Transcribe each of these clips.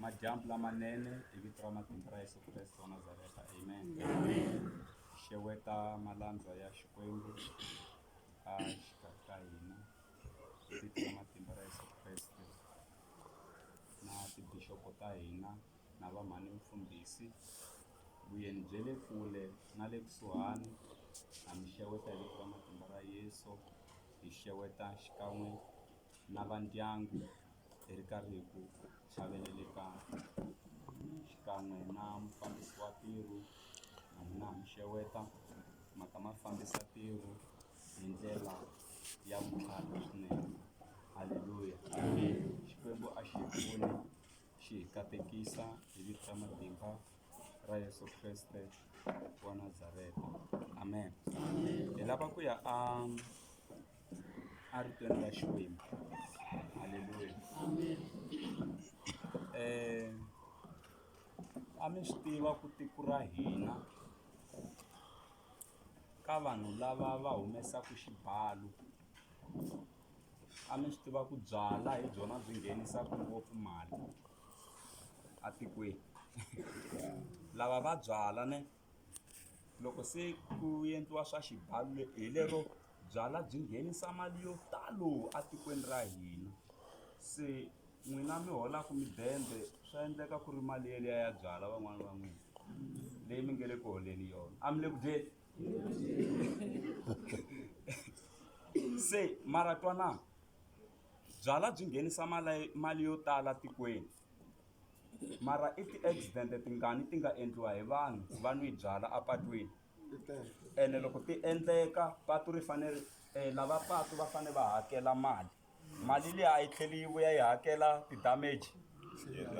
Madyambu lamanene hi vito ra matimba ra Yesu Kreste wa Nazareta. Amen. Xeweta malandza ya Xikwembu a xikarhi ka hina hi vito ra matimba ra Yesu Kreste na tibixopo ta hina na vamhani mfundhisi vuyeni bye le kule na le kusuhani na mi xeweta hi vito ra matimba ra Yesu. Hi xeweta xikan'we na va ndyangu hi ri karhi hi ku chaveleleka xikan'we na mufambisi wa ntirho na n'wina ha mi xeweta maka ma fambisa ntirho hi ndlela ya vutlhari swinene. Haleluya. Xikwembu a xi pfuni xi hi katekisa hi vito ra matimba ra Yesu Kreste wa Nazareta. Amen. Hi lava ku ya a ritweni ra Xikwembu. Haleluya. A mi swi tiva ku tiko ra hina ka vanhu lava va humesaka xibalo, a mi swi tiva ku byala hi byona byi nghenisaka ngopfu mali a tikweni. Lava va byala ne loko se ku endliwa swa xibalo hi lero byala byi nghenisa mali yo talo a tikweni ra hina. Se n'wina mi holaka midende swa endleka ku ri mali yeliya ya byala van'wana va n'wina leyi mi nge le ku holeni yona. A mi le ku dyeni? Se mara twanana byala byi nghenisa mali yo tala tikweni, mara i ti-accident tingani ti nga endliwa hi vanhu va nwi byala apatwini. Ene loko ti endleka patu ri fanele lava patu va fanele va hakela mali leyi a yi tlheli yi vuya yi hakela ti-damage.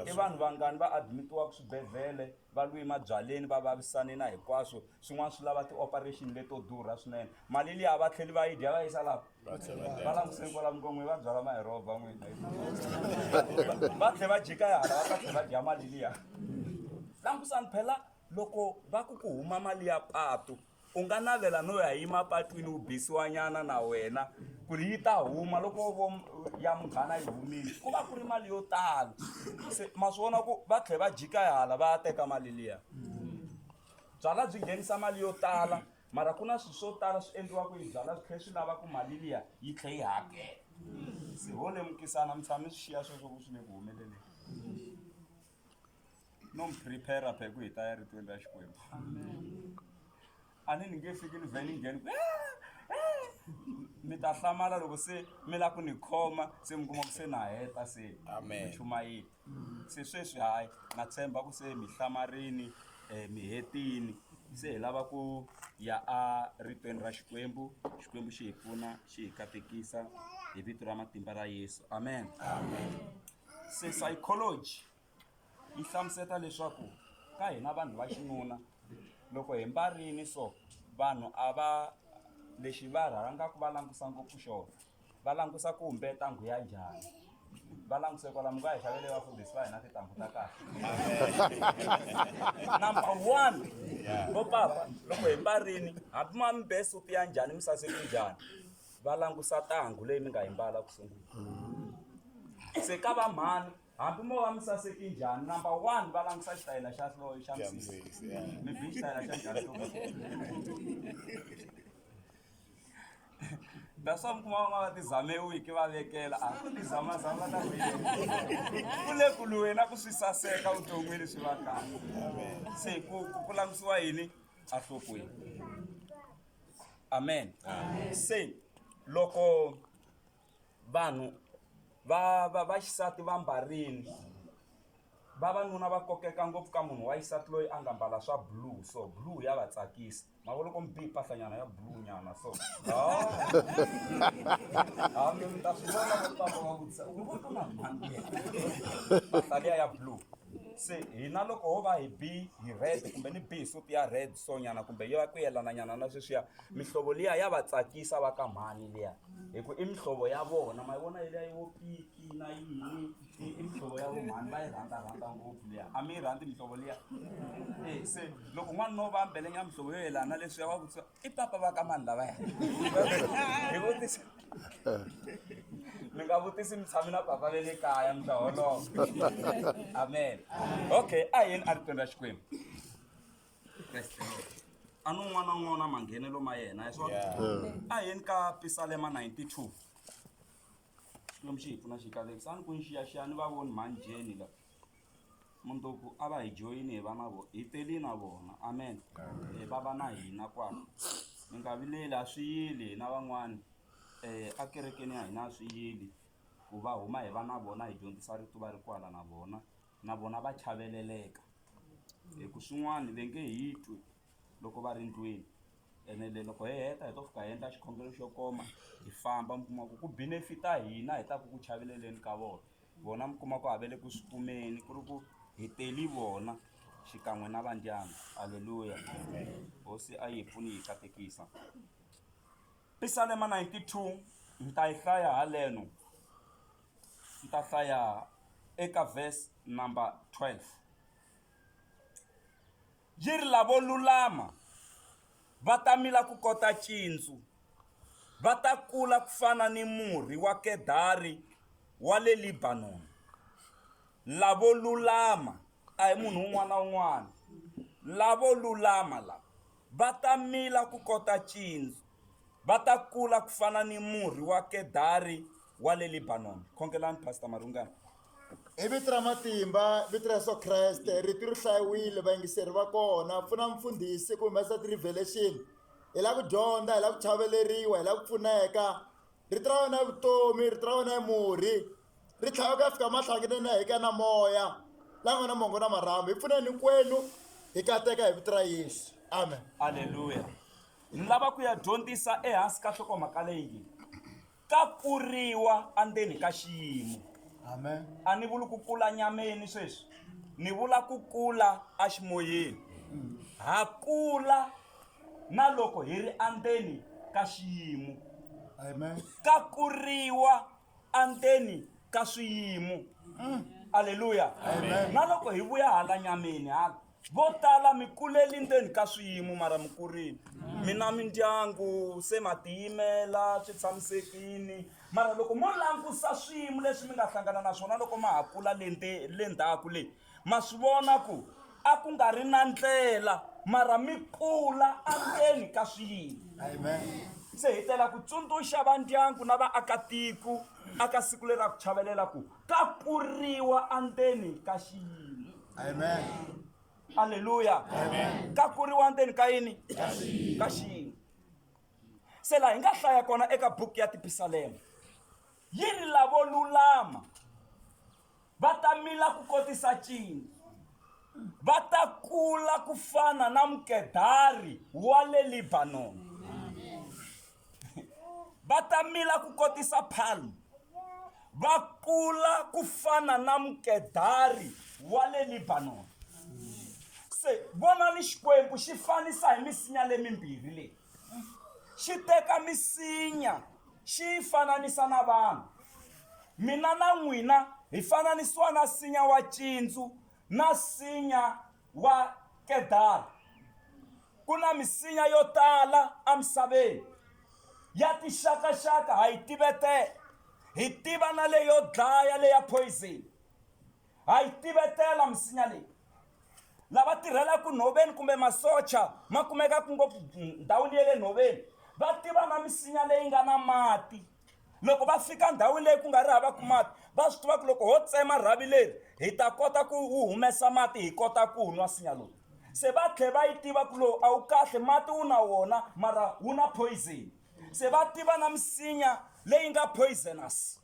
I vanhu vangani va admitiwaka swibedhlele va lwi mabyaleni va vavisane na hinkwaswo, swin'wana swi lava ti-operation leto durha swinene. Mali leyi a va tlheli va yi dya va yisa lava va languseni kwala ngomwe va byala mahirova n'wina va tlhela va jika hala va ta tlhela va dya mali liya. Langusani phela loko va ku huma mali ya patu u nga navela no ya yima patwini u bisiwa nyana na wena ku ri yi ta huma loko ya munghana yi humile ku va ku ri mali yo tala. Se ma swi vona ku va tlhela va jika hala va ya teka mali liya. Byala byi nghenisa mali yo tala mara ku na swilo swo tala swi endliwaka hi byala swi tlhela swi lava ku mali liya yi tlhela yi hakela. Se ho lemukisana mi tshama mi swi xiya sweswo ku swi le ku humeleleni. No mi prepare phe ku hi ta ya ritweni ra Xikwembu. A ni nge fiki ni vhe ni ngheni mi ta hlamala loko se mi lava ku ni khoma se mi kuma ku se na heta se mi chumayini. Se sweswi hayi na tshemba ku se mi hlamarini mi hetini. Se hi lava ku ya a ritweni ra Xikwembu. Xikwembu xi hi pfuna xi hi katekisa hi vito ra matimba ra Yesu. Amen. Se psychology yi hlamuseta leswaku ka hina vanhu va xinuna loko hi mbarini so vanhu a va lexi va rhangaku va langusa ngopfu xona va langusa ku humbe ntangu ya njhani, va languse kwalamu ka hi xavele vafundhisi va hina tintangu ta kahle. Number one vo papa loko hi mbarini hambi ma mi be suti ya njhani mi saseki njhani va langusa ntangu leyi mi nga yi mbala ku sungula. Se ka va mhani hambi mo va mi saseki njhani number one va langusa xitayela xa misisi. Mi bi xitayela xa njhani that's why mi kuma van'wana va tizame wiki va vekela a ku tizamazama ta ku le ku luweni ku swi saseka vuton'wini swi va kahle. Se ku langutisiwa yini enhlokweni. Amen. Se loko vanhu va xisati va mbarini vavanuna va kokeka ngopfu ka munhu wa xisati loyi a nga mbala swa blue. So blue ya va tsakisa ma vo loko mi bihi mpahlanyana ya blue nyana so mi ta swi vona vo papa va vutisa u vona mani mpahla liya ya blue. Se hina loko ho va hi bi hi red kumbe ni bi hi suti ya red so nyana kumbe yi va ku yelana nyana na sweswiya mihlovo liya ya va tsakisa va ka mhani liya hi ku i mihlovo ya vona ma yi vona yi liya yo piki na yini i mihlovo ya vo mhani va yi rhandza ngopfu liya. A mi yi rhandzi mihlovo liya? Se loko n'wana no va mbelenya mihlovo yo yelana na leswiya va vutisa i papa va ka mani lavaya hi vutisa mi nga vutisi mi tshami na papa ve le kaya mi ta holova. Amen. Okay, a hi yeni a ritweni ra Xikwembu. Kreste a ni un'wana na un'wana na manghenelo ma yena hi swona. A hi yeni ka Psalm 92 xikwembu xi hi pfuna xi katekisa a ni ku ni xiyaxiya ni va voni manjeni la mundzuku a va hi joyini hi va na vona hi teli na vona. Amen. Va va na hina kwala mi nga vileli a swi yili hina van'wani a kerekeni ya hina a swi yili ku va huma hi va na vona hi dyondzisa rito va ri kwala na vona va chaveleleka hi ku swin'wana ve nge hi twi loko va ri ndlwini ene loko hi heta hi to fika hi endla xikhongelo xo koma hi famba mi kuma ku benefita hina hi ta ku chaveleleni ka vona mi kuma ku havele ku swi kumeni ku ri ku hi teli vona xikan'we na va ndyangu. Halleluya. Hosi a yi hi pfuni hi katekisa. Psalm 92 ni ta yi hlaya haleno ni ta hlaya eka verse number 12 yi ri lavo lulama va ta mila ku kota cintsu va ta kula ku fana ni murhi wa kedari wa le Libanon. Lavo lulama a hi munhu un'wana na un'wana. Lavo lulama la va ta mila ku kota cintsu va ta kula ku fana ni murhi wa kedari wa le Libanon. Khongelani Pastor Marungana. Hi vito ra matimba vito ra Yesu Kreste rito ri hlayiwile vayingiseri va kona pfuna mfundhisi ku humesa ti-revelation hi la ku dyondza hi la ku chaveleriwa hi la ku pfuneka rito ra wena vutomi rito ra wena hi murhi ri tlhela ku ya fika mahlanganeni ya hika na moya la nga na mongo na marhambu hi pfuneni hinkwenu hi kateka hi vito ra Yesu. Amen. Halleluya. Ni lava ku ya dyondzisa ehansi ka nhlokomhaka leyi ka kuriwa endzeni ka xiyimo. Amen. A ni vuli ku kula nyameni sweswi ni vula ku kula a ximoyeni. Ha kula na loko hi ri endzeni ka xiyimo. Amen. Ka kuriwa endzeni ka swiyimo. Halleluya. Amen. Na loko hi vuya hala nyameni vo tala mi kuleli ndzeni ka swiyimo mara mi kurile. Mina mindyangu se ma tiyimela swi tshamisekini mara loko mo langusa swiyimo leswi mi nga hlangana na swona loko ma ha kula le ndzhaku leyi ma swi vona ku a ku nga ri na ndlela mara mi kula endzeni ka swiyimo. Amen. Se hi tela ku tsundzuxa va ndyangu na vaakatiko aka siku leri ra ku chavelela ku ka kuriwa endzeni ka xiyimo. Amen. Halleluya. Amen. Ka kuriwa endzeni ka yini? Ka xiyimo. Se laha hi nga hlaya kona eka buku ya Psalm yi ri lavo lulama va ta mila ku kotisa cintsu va ta kula ku fana na mukedari wa le Libanon. Va ta mila ku kotisa palm va kula ku fana na mukedari wa le Libanon. Se vona ni Xikwembu xi fanisa hi misinya le mimbirhi leyi xi teka misinya xi fananisa na vanhu. Mina na n'wina hi fananisiwa na nsinya wa cintsu na nsinya wa kedari. Ku na misinya yo tala emisaveni ya tixakaxaka ha yi tivetela hi tiva na leyo dlaya leya poison ha yi tivetela misinya leyi. Lava tirhelaka nhoveni kumbe masocha ma kumekaka ngopfu ndhawini ya le nhoveni va tiva na misinya leyi nga na mati. Loko va fika ndhawini leyi ku nga ri havaku mati va swi tiva ku loko ho tsema rhavi leri hi ta kota ku humesa mati hi kota ku nwa nsinya lowu. Se va tlhela va yi tiva ku lowu a wu kahle mati wu na wona mara wu na poison. Se va tiva na misinya leyi nga poisonous.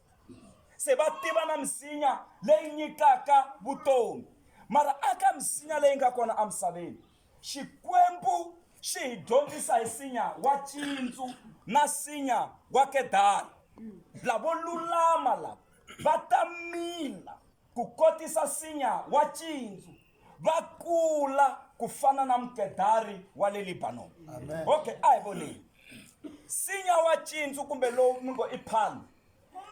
Se va tiva na misinya leyi nyikaka vutomi mara aka misinya leyi nga kona emisaveni Xikwembu xi hi dyondzisa hi nsinya wa cintsu na nsinya wa kedari. Lavo lulama lava va ta mila ku kotisa nsinya wa cintsu va kula ku fana na mukedari wa le Libanon. Amen. Okay, a hi voneni nsinya wa cintsu kumbe lowu mi ngo i palm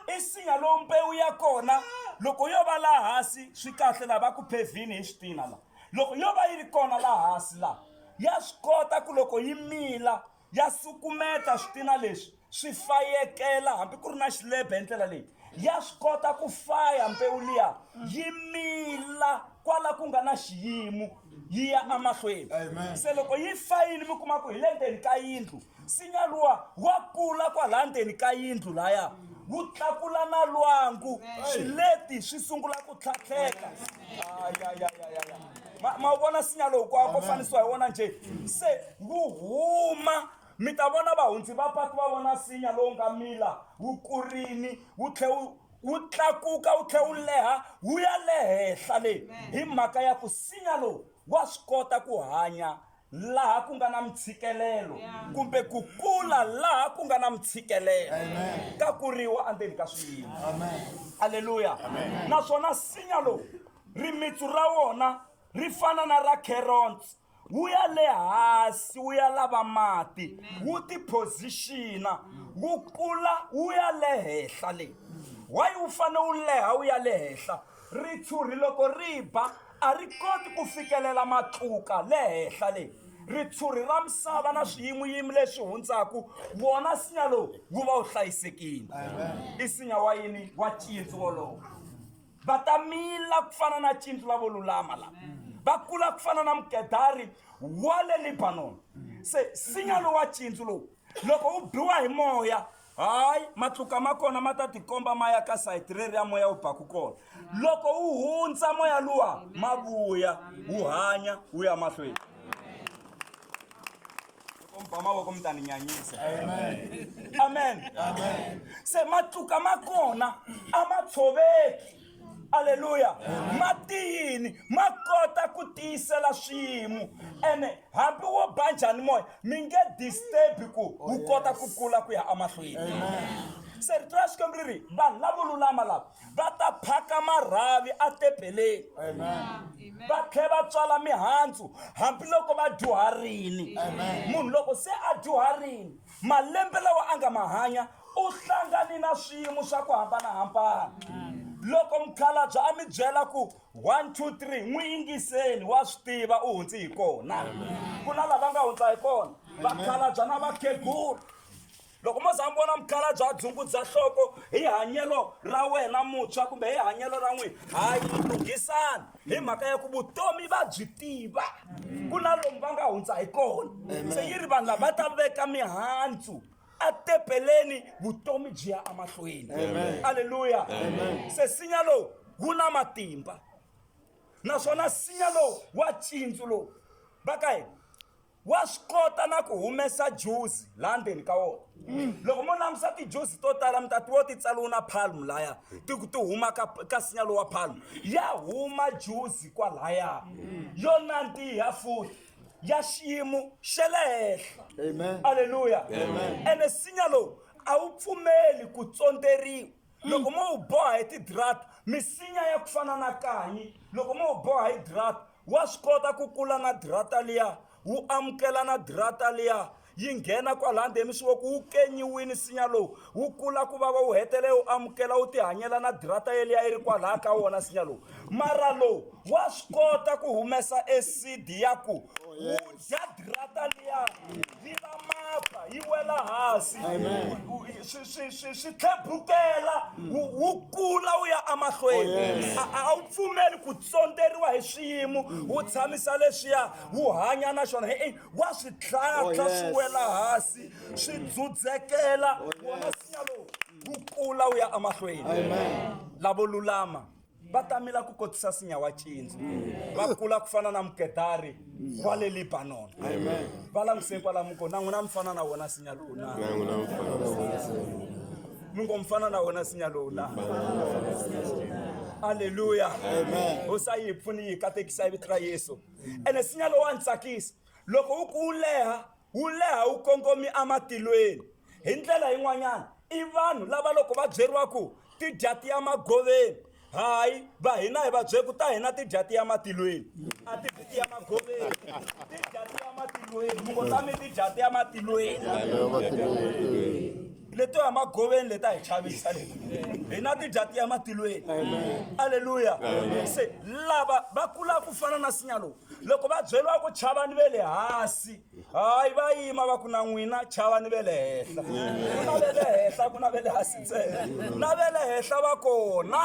i nsinya lowu mbewu ya kona loko yo va laha hansi swi kahle laha va ku phevhini hi switina la loko yo va yi ri kona laha hansi laha ya swi kota ku loko yi mila ya sukumeta switina leswi swi fayekela hambi ku ri na xilebe hi ndlela leyi ya swi kota ku faya mbewu liya yi mila kwala ku nga na xiyimo yi ya amahlweni. Se loko yi fayile mi kuma ku hi le ndzeni ka yindlu nsinya luwa wa kula kwala ndzeni ka yindlu laya wu tlakula na lwangu swileti swi sungula ku tlhatlheka. Ma vona nsinya lowu ko fanisiwa hi wona njhe se wu huma mi ta vona vahundzi va patu va vona nsinya lowu nga mila wu kurini wu tlhe wu tlakuka wu tlhe wu leha wu ya le henhla le hi mhaka ya ku nsinya lowu wa swi kota ku hanya laha ku nga na mitshikelelo kumbe ku kula laha ku nga na mitshikelelo ka kuriwa endzeni ka swiyimo. Haleluya. Naswona nsinya lowu rimitsu ra wona ri fana na ra carrots wu ya le hansi wu ya lava mati wu ti positiona wu kula wu ya le henhla le. Why wu fane wu leha wu ya le henhla? Ritshuri loko ri ba a ri koti ku fikelela matluka le henhla le. Ritshuri ra misava na swiyimuyimi leswi hundzaku wona nsinya lowu wu va wu hlayisekile. I nsinya wa yini? Wa cintsu wolowo. Va ta mila ku fana na cintsu lavo lulama la va kula ku fana na mukedari wa le Lebanon. Se nsinya lowu wa cintsu lowu loko wu biwa hi moya hayi matluka ma kona ma ta tikomba ma ya ka sayiti reri ya moya wu baku kona. Loko wu hundza moya luwa ma vuya wu hanya wu ya mahlweni. Mavoko mi ta ni nyanyisa. Amen. Se matluka ma kona a ma tshoveki. Haleluya. Matini ma kota ku tiyisela swiyimo ene hambi wo ba njhani moya mi nge disturb ku wu kota ku kula ku ya amahlweni. Se rito ra Xikwembu ri vanhu lavo lulama lava va ta phaka marhavi atebeleni va tlhe va tswala mihandzu hambiloko va dyuharini. Munhu loko se a dyuharini malembe lawa a nga ma hanya u hlangani na swiyimo swa ku hambanahambana. Loko mukhalabye a mi byela ku 1 2 3 n'wi yingiseni wa swi tiva u hundzi hi kona. Ku na lava nga hundza hi kona vakhalabye na vakhegula. Loko mo za mi vona mukhalabye a dzungudza nhloko hi hanyelo ra wena muntshwa kumbe hi hanyelo ra n'wina hayi lunghisani hi mhaka ya ku vutomi va byi tiva ku na lomu va nga hundza hi kona. Se yi ri vanhu lava va ta veka mihandzu atebeleni vutomi byi ya amahlweni. Haleluya. Se nsinya lowu wu na matimba naswona nsinya lowu wa cintsu lowu va ka hina wa swi kota na ku humesa juice laha ndzeni ka wona. Loko mo langusa tijuice to tala mi ta ti wo ti tsaliwe na palm laya ti huma ka nsinya lowu wa palm ya huma juice kwalaya yo nandziha futhi ya xiyimo xa le henhla. Haleluya. Ene nsinya lowu a wu pfumeli ku tsonderiwa. Loko mo wu boha hi tidrata misinya ya ku fana na kanyi loko mo wu boha hi drata wa swi kota ku kula na drata liya wu amukela na drata liya yi nghena kwala ndzeni mi swi vona ku wu kenyiwini nsinya lowu wu kula ku vava wu hetelela wu amukela wu tihanyela na drata yeliya yi ri kwalaha ka wona nsinya lowu. Mara lowu wa swi kota ku humesa esidi ya ku wu dya drata liya yi va mapa yi wela hansi swi tlhebukela wu kula wu ya amahlweni. A wu pfumeli ku tsonderiwa hi swiyimo wu tshamisa leswiya wu hanya na xona wa swi tlhantlha swi wela hansi swi dzudzekela wona nsinya lowu wu kula wu ya amahlweni. Lavo lulama va ta mila ku kotisa nsinya wa cintsu va kula ku fana na mukedari wa le Lebanon. Va langutiseni kwalamu ko na n'wina mi fana na wona nsinya lowu na mi ngo mi fana na wona nsinya lowu na. Haleluya. U sa yi pfuni yi katekisa hi vito ra Yesu. Ene nsinya lowu wa ni tsakisa loko wu ku wu leha wu kongomi amatilweni. Hi ndlela yin'wanyana i vanhu lava loko va byeriwa ku ti dya ti ya magoveni hayi va hina hi va byela ku ta hina ti dya ti ya matilweni a ti ti ya magoveni ti dya ti ya matilweni mungo ta mi ti dya ti ya matilweni. leto ya magoveni leta hi chavisa leti hi na tijati ya matilweni aleluya se lava va kula ku fana na nsinya lowu loko va byeriwa ku chavani ve le hansi hayi va yima va ku na n'wina chavani ve le henhla ku na ve le henhla ku na ve le hansi ntsena na ve le henhla va kona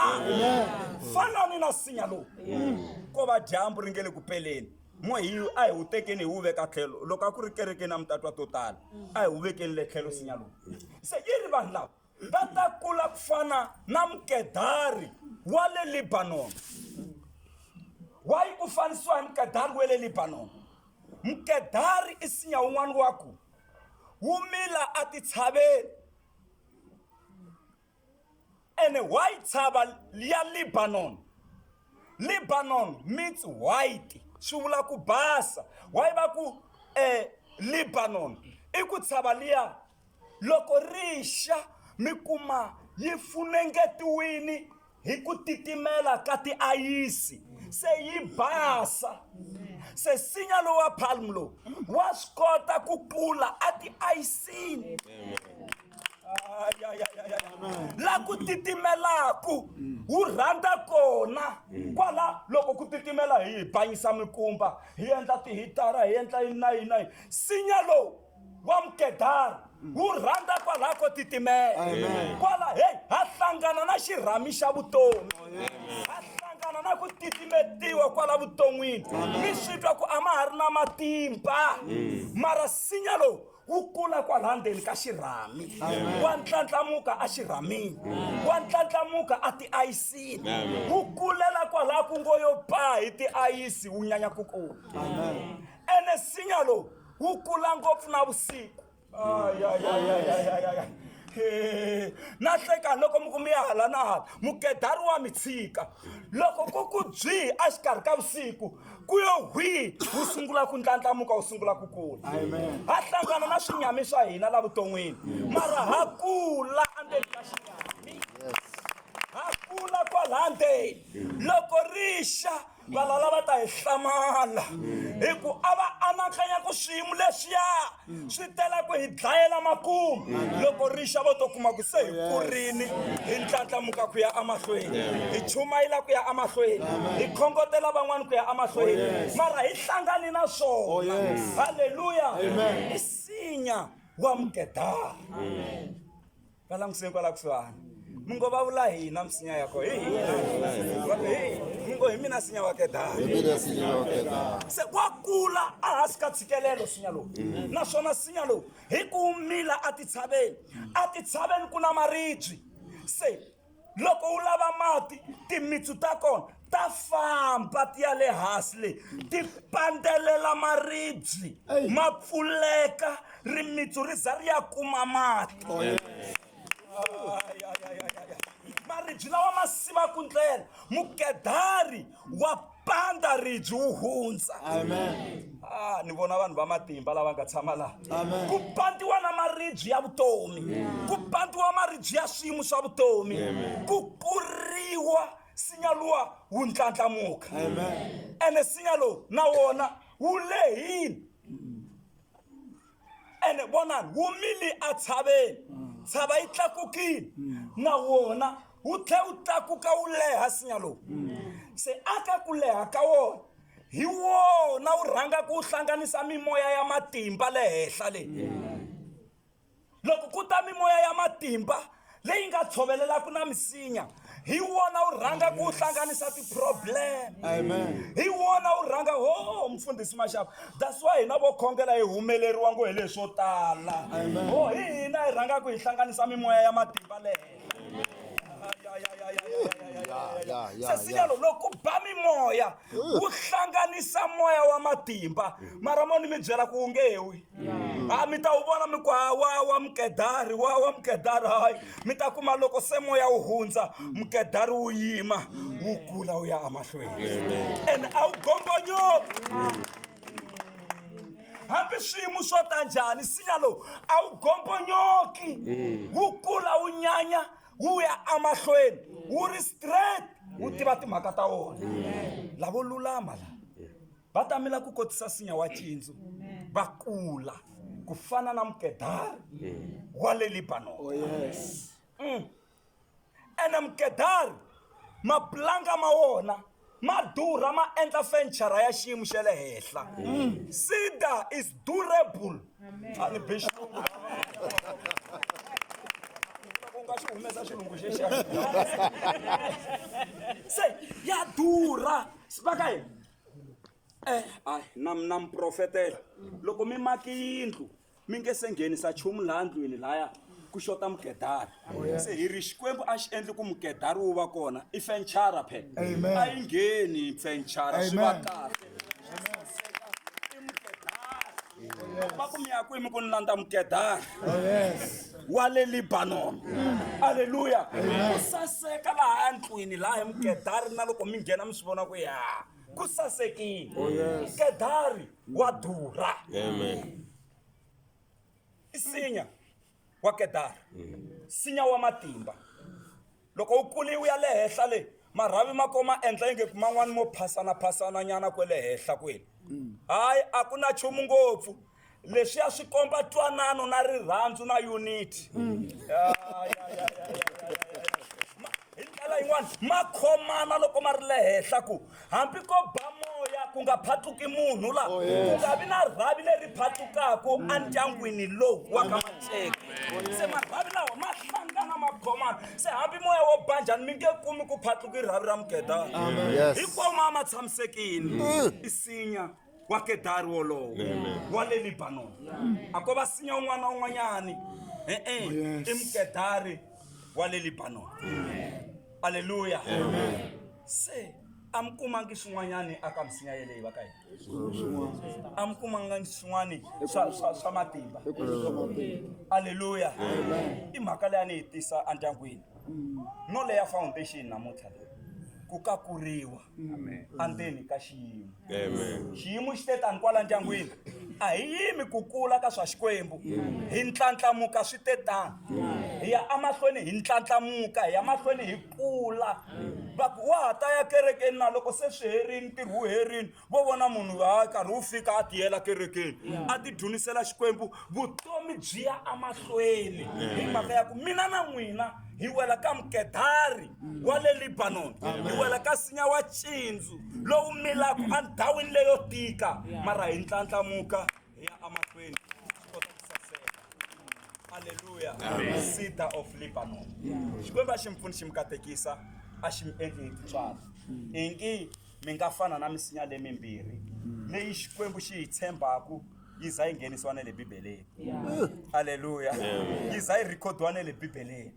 fanani na nsinya lowu ko va dyambu ri nge le ku peleni mo hi a hi wu tekeni hi wu veka tlhelo loko a ku ri kerekeni na mutatwa to tala a hi wu vekeni le tlhelo nsinya lowu se yi ri vanhu lava va ta kula ku fana na mukedari wa le Libanon. Why ku fanisiwa hi mukedari wa le Libanon? Mukedari i nsinya wun'wana wa ku wu mila atitshaveni ene why tshava ya Lebanon means white swi vula ku basa why va ku Lebanon i ku tshava liya loko rixa mi kuma yi funengetiwini hi ku titimela ka tiayisi se yi basa se nsinya lowu wa palm lowu wa swi kota ku kula a tiayisini la ku titimelaku wu rhandza kona kwala loko ku titimela hi banyisa mikumba hi endla tihitara hi endla yini nsinya lowu wa mukedari wu rhandza kwala ko titimela kwala hey ha hlangana na xirhami xa vutomi ha hlangana na ku titimetiwa kwala vuton'wini mi swi twa ku a ma ha ri na matimba mara nsinya lowu wu kula kwala ndzeni ka xirhami wa ntlatlamuka a xirhamini wa ntlatlamuka a tiayisini wu kulela kwala ku ngo yo ba hi tiayisi wu nyanya ku kula ene nsinya lowu wu kula ngopfu na vusiku na hleka loko mi kumi ya hala na hala mukedari wa mi tshika loko ku ku byi a xikarhi ka vusiku ku yo hwi wu sungula ku ndlandlamuka wu sungula ku kula ha hlangana na swinyami swa hina la vuton'wini mara ha kula andzeni ka xinyami ha kula kwala ndzeni loko rixa valala va ta hi hlamala hi ku a va anakanya ku swiyimo leswiya swi tela ku hi dlayela makumu loko rixa vo to kuma ku se hi kurini hi ndlandlamuka ku ya emahlweni hi chumayela ku ya emahlweni hi khongotela van'wani ku ya emahlweni mara hi hlangani na swona halleluya i nsinya wa mukedari va languseni kwala kusuhani mungo va vula hina misinya yako mungo hi mina nsinya wa kedari se wa kula a hansi ka ntshikelelo nsinya lowu naswona nsinya lowu hi ku mila atitshaveni ku na maribye se loko wu lava mati timitsu ta kona ta famba ti ya le hansi le ti pandelela maribye ma pfuleka rimitsu ri za ri ya kuma mati maribye lawa ma siva ku ndlela mukedari wa panda ribye wu hundza ni vona vanhu va matimba lava nga tshama laha ku pandiwa na maribye ya vutomi ku pandiwa maribye ya swiyimo swa vutomi ku kuriwa nsinya luwa wu ndlandlamuka ene nsinya lowu na wona wu lehini ene vonani wu mili atshaveni tshava yi tlakukile na wona wu tlhe wu tlakuka wu leha nsinya lowu se aka ku leha ka wona hi wona wu rhanga ku hlanganisa mimoya ya matimba le henhla leyi loko ku ta mimoya ya matimba leyi nga tshovelelaku na misinya hi wona wu rhanga ku hlanganisa ti-problem hi wona wu rhanga mfundhisi mashava that's why hina vo khongela hi humeleriwa ngo hi leswi swo tala hi hina hi rhanga ku hi hlanganisa mimoya ya matimba le henhla nsinya lowu loko ku ba mimoya wu hlanganisa moya wa matimba mara mo ni mi byela ku wu nge wi mi ta wu vona mi ku wa mukedari hayi mi ta kuma loko se moya wu hundza mukedari wu yima wu kula wu ya emahlweni ene a wu gongonyoki hambi swiyimo swo ta njhani nsinya lowu a wu gombonyoki wu kula wu nyanya wu ya emahlweni wu ri straight wu tiva timhaka ta wona lavo lulama la va ta mila ku kotisa nsinya wa cindzu va kula ku fana na Mkedari wa le Lebanon. Oh yes. Ene Mkedari maplanga ma wona ma durha ma endla fenchara ya xiyimo xa le henhla. Cedar is durable. Ani bixilungu unga xi humesa xilungu xexi se ya durha sibaka yini ay na mprofetela loko mi maki yindlu mi nge se nghenisa chumu laha ndlwini laya ku xota Mkedari se hi ri Xikwembu a xi endli ku Mkedari wu va kona i fenchara phela a yi ngheni fenchara swi va kahle va ku mi ya kwini ku ni landza Mkedari wa le Lebanon. Haleluya. Ku saseka laha ndlwini laha hi Mkedari na loko mi nghena mi swi vona ku ya ku sasekile. Mkedari wa durha. Amen. Isinya wa Kedari sinya wa matimba loko u kuliwi ya le henhla le marhavi ma koma endla inge man'wani mo phasana nyana kwele henhla kweli hayi a ku na chumu ngopfu leswi ya swi komba twanano na rirhandzu na unity hi ndlela yin'wana ma khomana loko ma ri le henhla ku hambi ko ba moya ku nga phatuki munhu la ku nga vi na rhavi leri phatukaka andyangwini lowu wa ka Maceke se marhavi lawa ma hlangana ma khomana se hambi moya wo ba njhani mi nge kumi ku phatuki rhavi ra Mkedari hinkwavo ma tshamisekile isinya wa Kedari wolowo wa le Lebanon a ko va sinya un'wana na un'wanyani i Mkedari wa le Lebanon. Haleluya. Se amkumangi swin'wanyani aka misinya yeleyi va ka hina amkumanga swin'wani swa matimba. Haleluya. I mhaka leyi a ni yi tisa andyangwini no leya foundation namuntlha ku kakuriwa endzeni ka xiyimo. Xiyimo xi te tani kwala ndyangwini a hi yimi ku kula ka swa Xikwembu hi ntlatlamuka swi te tani hi ya amahlweni hi ntlatlamuka hi ya mahlweni hi kula va ku wa ha ta ya kerekeni na loko se swi herini ntirho wu herini vo vona munhu nkarhi wu fika a tiyela kerekeni a ti dhunisela Xikwembu vutomi byi ya amahlweni hi mhaka ya ku mina na n'wina hi wela ka Mkedari wa le Lebanon hi wela ka sinya wa Cindzu lowu milaka endhawini leyo tika mara hi ntlatlamuka hi ya amahlweni swi kota ku saseka. Haleluya. Cedar of Lebanon. Xikwembu a xi mi pfuni xi mi katekisa a xi mi endli hi titswala ingi mi nga fana na misinya leyi mimbirhi leyi Xikwembu xi hi tshembaku yi za yi nghenisiwa na le Bibeleni. Haleluya. Yi za yi rhikhodiwa na le Bibeleni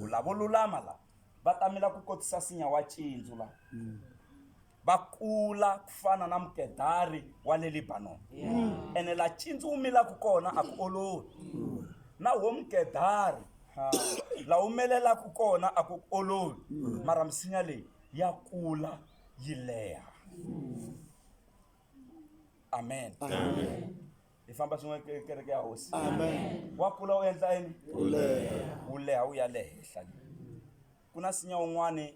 ku lavo lulama la va tamela ku kotisa sinya wa Cindzu la va kula ku fana na Mkedari wa le Lebanon ene la Cindzu wu milaka kona a ku olovi na wo Mkedari la humelelaka kona a ku olovi mara misinya leyi ya kula yi leha. Amen. Hi famba swin'we kereke ya hosi. Wa kula u endla yini wu leha wu ya le henhla. Ku na sinya wun'wani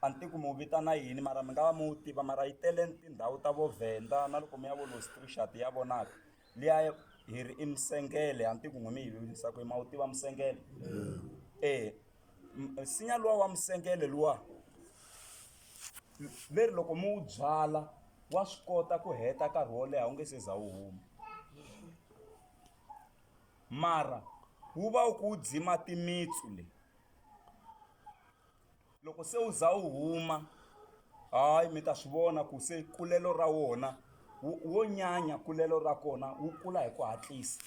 a ni tivi ku mi wu vitana yini mara mi nga va mi wu tiva mara yi tele tindhawu ta vo Venda na loko mi ya vo Lostrichard ya vonaka liya hi ri i Msengele a ni tivi ku n'we mi yi vevisa ku ma wu tiva Msengele sinya luwa wa Msengele luwa leri loko mi wu byala wa swi kota ku heta nkarhi wo leha wu nge se za wu huma mara wu va wu ku wu dzima timitsu leyi loko se wu za wu huma hayi mi ta swi vona ku se kulelo ra wona wo nyanya kulelo ra kona wu kula hi ku hatlisa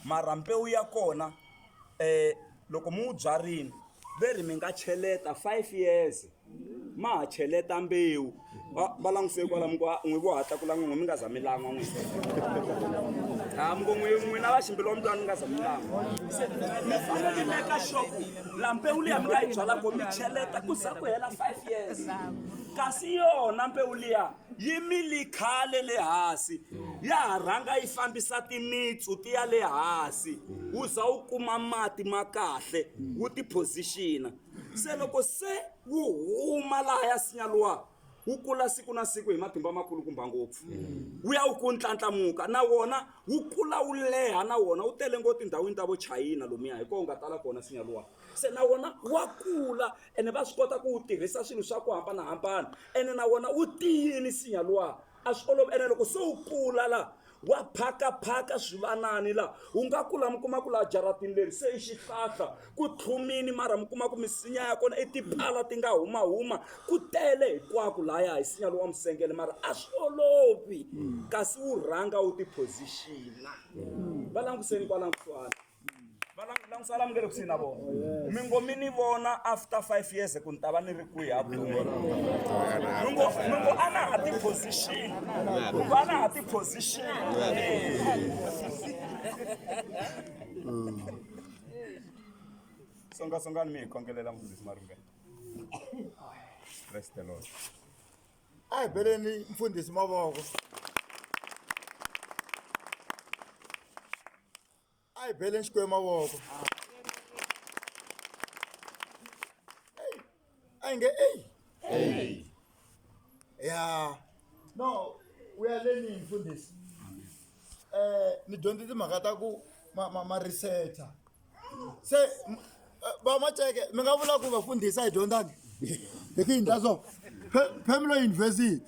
mara mbewu ya kona loko mi wu byarini veri mi nga cheleta 5 years ma ha cheleta mbewu va languse kwalamu ku n'wi vo hatla ku lan'we mi nga za milanga n'wi hambo n'wina va ximbilo mntwana mi nga za milanga se mi fanele mi meka xoku la mbewu liya mi nga yi byala ko mi cheleta ku za ku hela 5 years kasi yona mbewu liya yi mili khale le hansi ya ha rhanga yi fambisa timitsu ti ya le hansi wu za wu kuma mati ma kahle wu ti positiona se loko se wu huma laha ya sinya luwa wu kula siku na siku hi matimba makulu kumba ngopfu wu ya wu ku ntlantamuka na wona wu kula wu leha na wona wu tele ngoti ndhawini ta vo chayina lomuya hi ko nga tala kona nsinya luwa se na wona wa kula ene va swi kota ku wu tirhisa swilo swa ku hambanahambana ene na wona wu tiyini nsinya luwa a swi olovi ene loko se wu kula la wa phakaphaka swivanani la wu nga kula mi kuma ku la jaratini leri se i xihlahla ku tlhumini mara mi kuma ku misinya ya kona i tiphala ti nga humahuma ku tele hinkwako lahaya hi sinya lowa misengele mara a swi olovi kasi wu rhanga wu tipositiona va languseni kwala kusuhana langusala mi nge le kusuhi na vona mi ngo mi ni vona after 5 years ku ni ta va ni ri kwihi a vuton'wini mi ngo a na ha tiposition mi ngo a na ha tiposition songasongani mi hi khongelela mfundhisi marungela praise the lord a hi beleni mfundhisi mavoko a hi beleni xikwembu mavoko a hi nge eyi ya no we are learning mfundhisi ni dyondze timhaka ta ku ma researcher se va maceke mi nga vula ku vafundhisa hi dyondzani hi ku hindla so Pamela University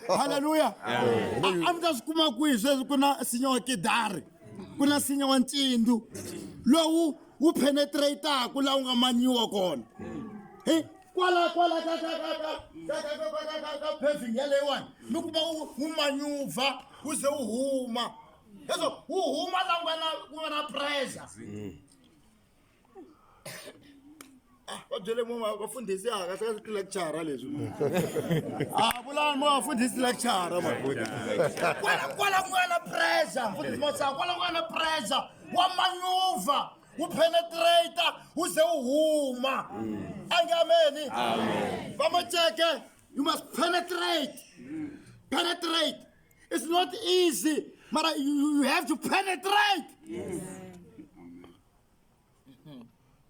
haleluya a mi ta swi kuma kwihi sweswi ku na nsinya wa kidari ku na nsinya wa ntsindu lowu wu penetrataku laha wu nga manyiwa kona kwala ka paving yaleyiwani mi kuma wu manyuvha wu ze wu huma leswo wu huma laha ku nga na pressure va byele vafundhisi aka swi ka tilectura leswi a vulani mo vafundhisi tilectura kwala ku nga na pressure mfundhisi mosaka kwala ku nga na pressure wa manyuvha wu penetrata wu ze wu huma angameni va maceke you must penetrate it's not easy mara you have to penetrate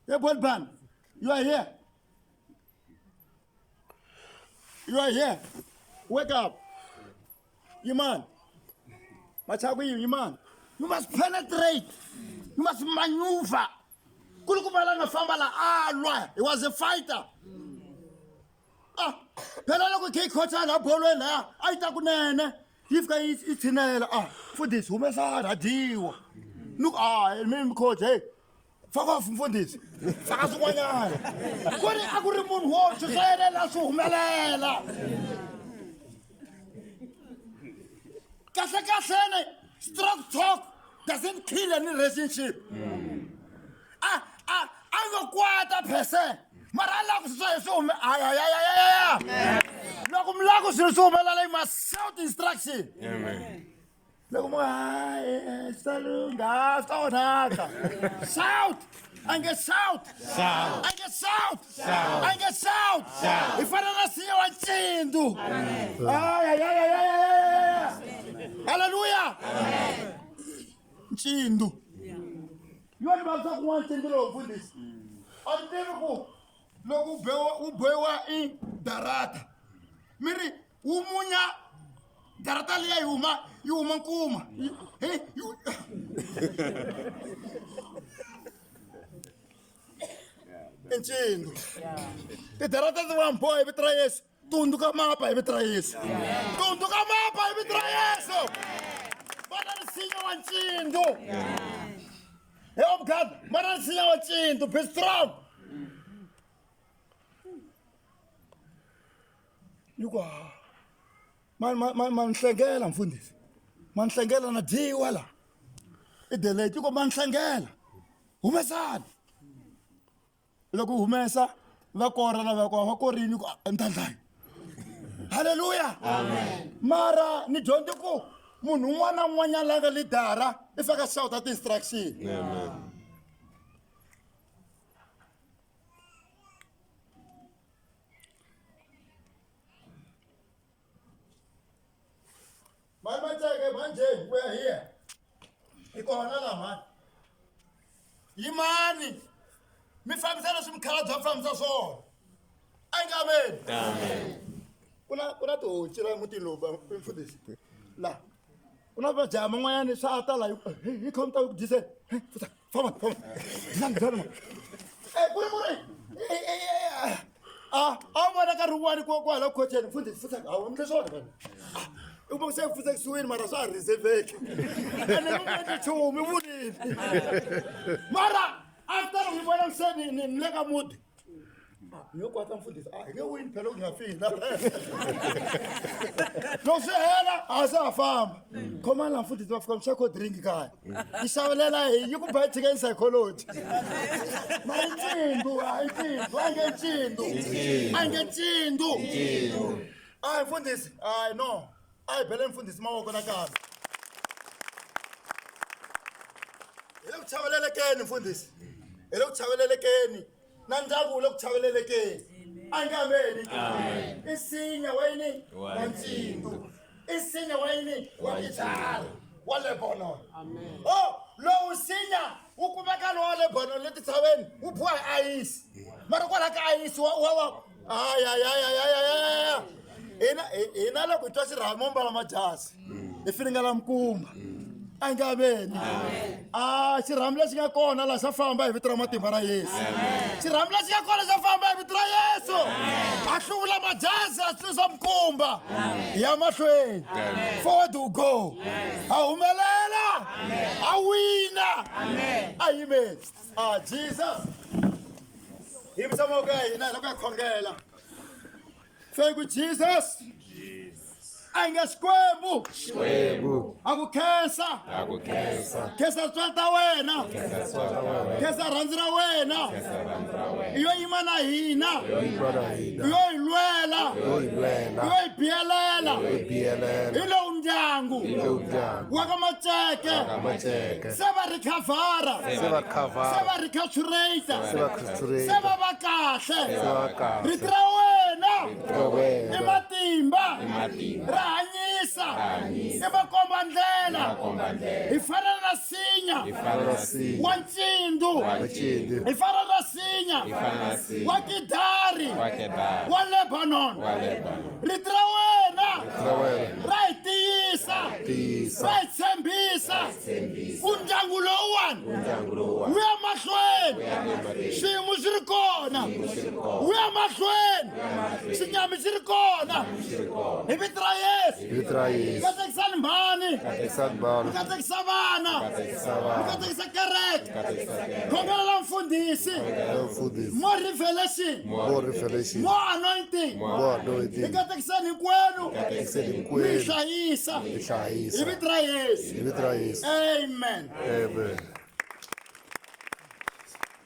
Bolban, you are here. Wake up. You man. You man. You must penetrate. You must maneuver. He was a fighter. For this, who must look, coach, hey. Fuck off mfundhisi faka swin'wanyana ku ri a ku ri munhu wo swi hlayelela swi humelela kahlekahlene strong talk doesn't kill any relationship a ngo kwata person mara a lava ku swi hume loko mi lava ku swilo swi humelela you must shout instruction loko mo salunga sawonaka shout and get shout ifana na siya wa ntsindu haleluya ntsindu yoni va swa ku n'wana ntsindu lowu mfundhisi a ni tivi ku loko wu bohiwa i darata mi ri wu munya darata liya yi huma nkuma ntsindu tidarata ti va mboha hi vito ra Yesu tunduka mapa hi vito ra Yesu vana nsinya wa ntsindu God vana nsinya wa ntsindu be strong yuko man hlengela mfundhisi man hlengela na dyiwa la i delete ko man hlengela humesana loko humesa va kora na va korini ku ntandlayi haleluya amen mara ni dyondze ku munhu un'wana na un'wanyana la nga lidara i faka shout at instruction amen manje we are here ikona la man yimani mi fambisana swimikhalabya fambisa swona a amen. Kuna tihonci la mutini lowu mfundhisi la kuna majaha man'wanyana swa ta la hi khomta ku disela famba disani ku ri a vona nkarhi wun'wani kwala khocheni mfundhisi futa a wu endle swona vanhu u vona se futa kusuhini mara swa ha reserveke ene u endle nchumu vunini mara after hi vona miseni ni le ka muti ngiyokwata mfundhisi hi nge wini phela ngiyafina loko swi hela a se ha famba khomani la mfundhisi va fika mi xako drink kaya yi xavelela yi ku ba chicken psychology mara ntsindu a nge ntsindu hayi mfundhisi hayi no a hi bele mfundhisi mavoko nakambe hi le ku chavelelekeni mfundhisi hi le ku chavelelekeni na ndyangu wu le ku chavelelekeni angameni insinya wa yini wa ntsindu insinya wa yini wa gitara wa Lebanon lowu nsinya wu kumeka lowa Lebanon leti tshaveni wu phuwa hi ayisi mara kwala ka ayisi hina loko hi twa xirhami mo mbala majasi hi finingela mikumba angameni xirhami lexi nga kona laha xa famba hi vito ra matimba ra Yesu xirhami lexi nga kona xa famba hi vito ra Yesu a hluvula majasi a tsusa mikumba ya mahlweni forward to go a humelela a wina amen Jesus hi msamo ka hina loko ya khongela thank you Jesus Ainga Swiyimo akukhensa khensa tswala ta wena khensa rhandzu ra wena iyo yima na hina iyo hi lwela iyo hi biyelela hi lowu ndyangu wa ka Maceke se va rikhavhara se va rikhaturata se va va kahle rito ra wena i matimba hanyisa imakomba ndlela hi fana na sinya wa ntsindu hi fana na sinya wa kidari wa Lebanon rito ra wena ra hi tiyisa ra hi tshembisa ku ndyangu lowuwani wu ya mahlweni swiyimo swi ri kona wu ya mahlweni xinyami xi ri kona hi vito ra Yesu katekisani mhani katekisa vana katekisa kereke khongelela mfundhisi more revelation more anointing hi katekisani hinkwenu mi hlayisa hi vito ra Yesu amen